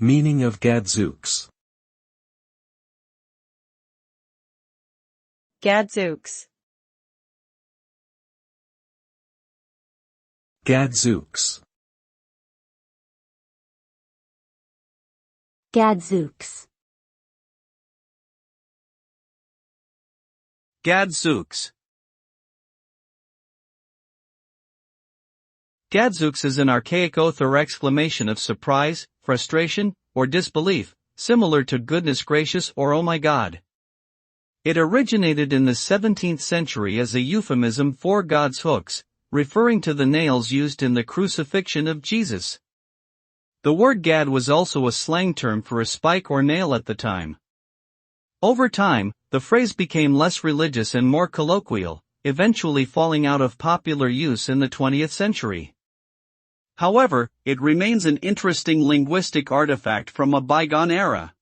Meaning of gadzooks. Gadzooks. Gadzooks. Gadzooks. Gadzooks. Gadzooks is an archaic oath or exclamation of surprise, frustration, or disbelief, similar to goodness gracious or oh my God. It originated in the 17th century as a euphemism for God's hooks, referring to the nails used in the crucifixion of Jesus. The word gad was also a slang term for a spike or nail at the time. Over time, the phrase became less religious and more colloquial, eventually falling out of popular use in the 20th century. However, it remains an interesting linguistic artifact from a bygone era.